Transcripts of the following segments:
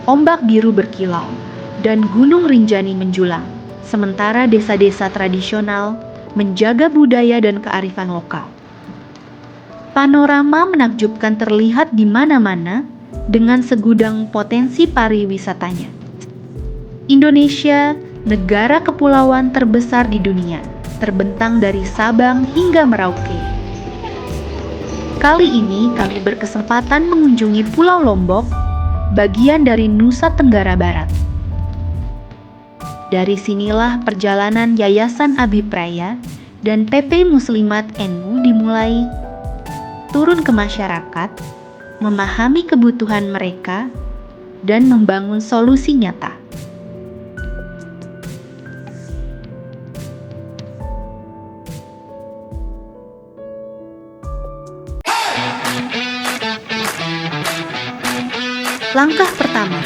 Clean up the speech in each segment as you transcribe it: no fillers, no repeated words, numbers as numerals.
ombak biru berkilau, dan gunung Rinjani menjulang. Sementara desa-desa tradisional menjaga budaya dan kearifan lokal. Panorama menakjubkan terlihat di mana-mana dengan segudang potensi pariwisatanya. Indonesia, negara kepulauan terbesar di dunia, terbentang dari Sabang hingga Merauke. Kali ini kami berkesempatan mengunjungi Pulau Lombok, bagian dari Nusa Tenggara Barat. Dari sinilah perjalanan Yayasan Abipraya dan PP Muslimat NU dimulai. Turun ke masyarakat, memahami kebutuhan mereka, dan membangun solusi nyata. Langkah pertama,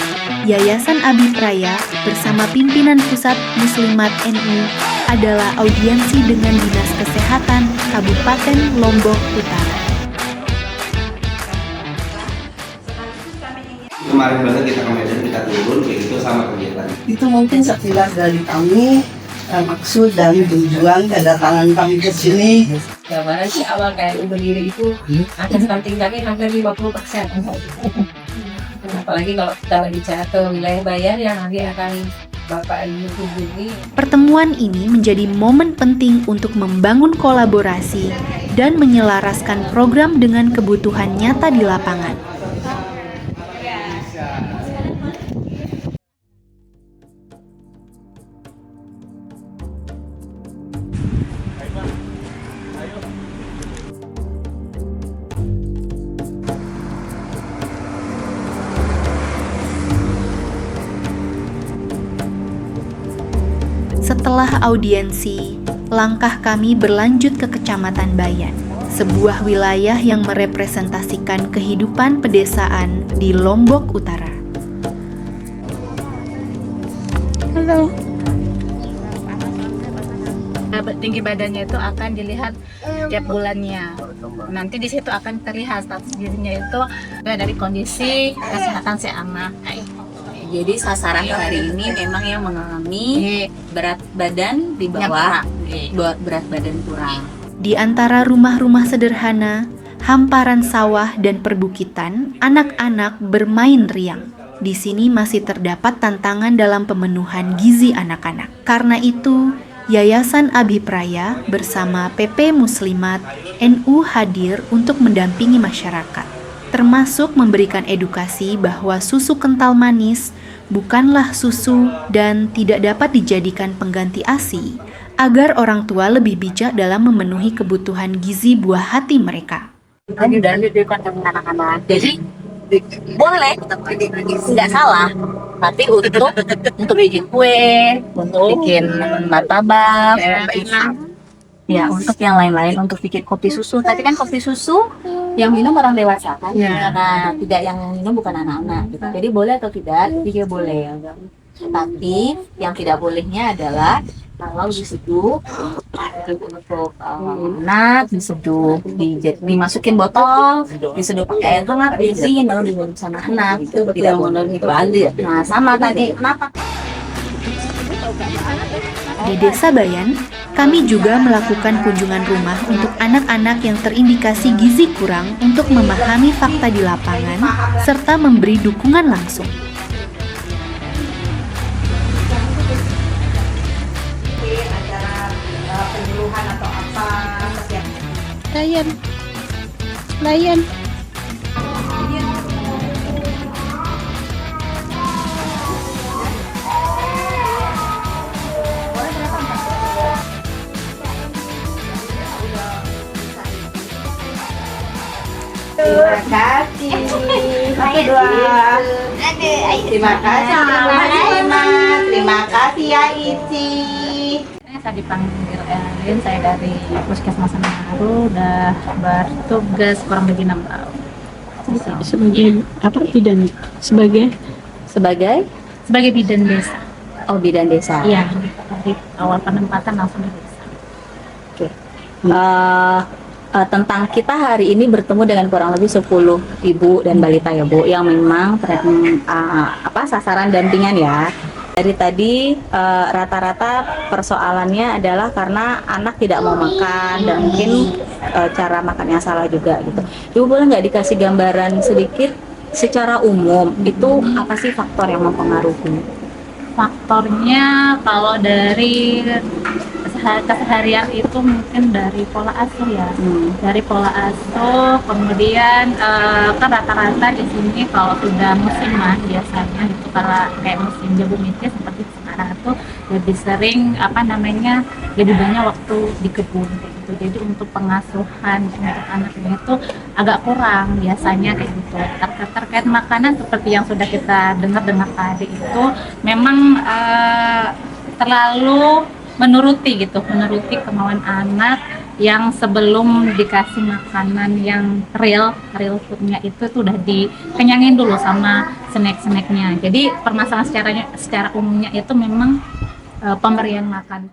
Yayasan Abipraya bersama pimpinan Pusat Muslimat NU adalah audiensi dengan Dinas Kesehatan Kabupaten Lombok Utara. Kemarin banget kita ke Medan, kita turun kayak gitu sama kegiatan. Itu mungkin sekilas dari kami, maksud dan tujuan kedatangan kami ke sini. Gambaran sih awal kayak berdiri itu akan stunting kami hampir 50%. Apalagi kalau kita bicara ke wilayah Bayan yang nanti akan Bapak Ibu kunjungi. Pertemuan ini menjadi momen penting untuk membangun kolaborasi dan menyelaraskan program dengan kebutuhan nyata di lapangan. Setelah audiensi, langkah kami berlanjut ke Kecamatan Bayan, sebuah wilayah yang merepresentasikan kehidupan pedesaan di Lombok Utara. Halo. Tinggi badannya itu akan dilihat tiap bulannya. Nanti di situ akan terlihat status gizinya itu dari kondisi kesehatan si anak. Jadi sasaran hari ini memang yang mengalami berat badan di bawah berat badan kurang. Di antara rumah-rumah sederhana, hamparan sawah dan perbukitan, anak-anak bermain riang. Di sini masih terdapat tantangan dalam pemenuhan gizi anak-anak. Karena itu, Yayasan Abipraya bersama PP Muslimat NU hadir untuk mendampingi masyarakat, termasuk memberikan edukasi bahwa susu kental manis bukanlah susu dan tidak dapat dijadikan pengganti ASI, agar orang tua lebih bijak dalam memenuhi kebutuhan gizi buah hati mereka. Ini dari anak-anak. Jadi boleh, nggak salah. Tapi untuk bikin kue, untuk bikin martabak, ya untuk yang lain-lain, untuk bikin kopi susu. Tapi kan kopi susu yang minum orang dewasa kan, karena tidak yang minum bukan anak-anak. Gitu. Jadi boleh atau tidak? Tidak boleh. Tapi yang tidak bolehnya adalah kalau diseduh untuk anak, diseduh, dimasukin botol, diseduh pakai air hangat, diisiin lalu diminum sama anak, itu tidak boleh dibalik. Nah sama tadi, kenapa? Di Desa Bayan, kami juga melakukan kunjungan rumah untuk anak-anak yang terindikasi gizi kurang untuk memahami fakta di lapangan, serta memberi dukungan langsung. Layan. Terima kasih. Terima kasih. Terima kasih ya Ici. Saya dipanggil Elin, saya dari Puskesmas Senaru, udah bertugas kurang lebih 6 tahun. Sebagai apa bidan? Sebagai Bidan desa. Oh, bidan desa. Iya, dari awal penempatan langsung di desa. Oke. tentang kita hari ini bertemu dengan kurang lebih 10 ibu dan balita ya Bu, yang memang sasaran dampingan ya. Dari tadi rata-rata persoalannya adalah karena anak tidak mau makan dan mungkin cara makan yang salah juga gitu. Ibu boleh nggak dikasih gambaran sedikit secara umum itu apa sih faktor yang mempengaruhi? Faktornya kalau dari keseharian itu mungkin dari pola asuh ya, dari pola asuh, kemudian kan rata-rata di sini kalau sudah musim biasanya itu karena kayak musim jagung mitis seperti sekarang itu lebih sering lebih banyak waktu di kebun kayak gitu. Jadi untuk pengasuhan untuk anak ini itu agak kurang biasanya kayak gitu. Terkait makanan seperti yang sudah kita dengar tadi itu memang terlalu menuruti kemauan anak yang sebelum dikasih makanan yang real foodnya itu tuh udah dikenyangin dulu sama snack-snacknya. Jadi permasalahan secara umumnya itu memang pemberian makan.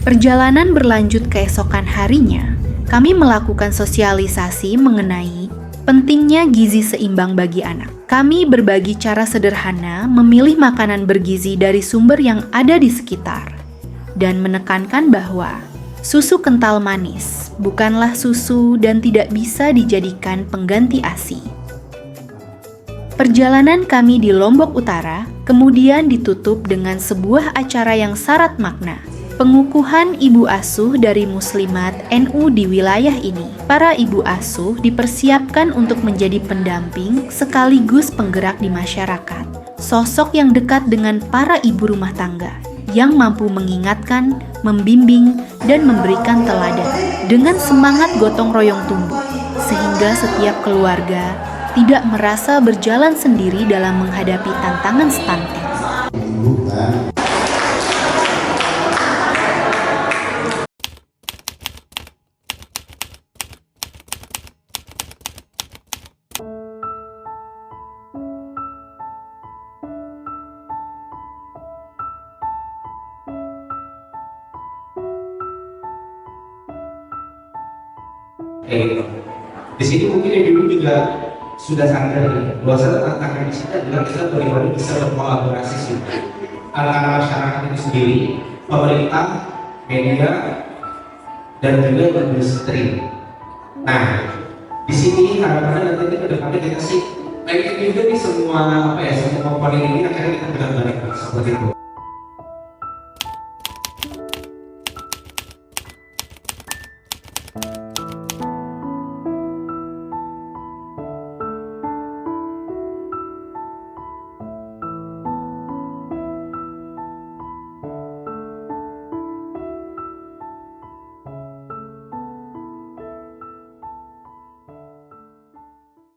Perjalanan berlanjut keesokan harinya, kami melakukan sosialisasi mengenai pentingnya gizi seimbang bagi anak. Kami berbagi cara sederhana memilih makanan bergizi dari sumber yang ada di sekitar, dan menekankan bahwa susu kental manis bukanlah susu dan tidak bisa dijadikan pengganti ASI. Perjalanan kami di Lombok Utara kemudian ditutup dengan sebuah acara yang syarat makna. Pengukuhan ibu asuh dari Muslimat NU di wilayah ini. Para ibu asuh dipersiapkan untuk menjadi pendamping sekaligus penggerak di masyarakat. Sosok yang dekat dengan para ibu rumah tangga, yang mampu mengingatkan, membimbing, dan memberikan teladan dengan semangat gotong royong tumbuh, sehingga setiap keluarga tidak merasa berjalan sendiri dalam menghadapi tantangan stunting. Di sini mungkin ibu juga sudah sadar bahwa tantangan di sini adalah kita bagaimana bisa berkolaborasi antara masyarakat itu sendiri, pemerintah, media, dan juga industri. Nah, di sini harapannya nanti ke depannya kita sih pengen juga nih semua komponen ini akhirnya kita benar-benar seperti itu.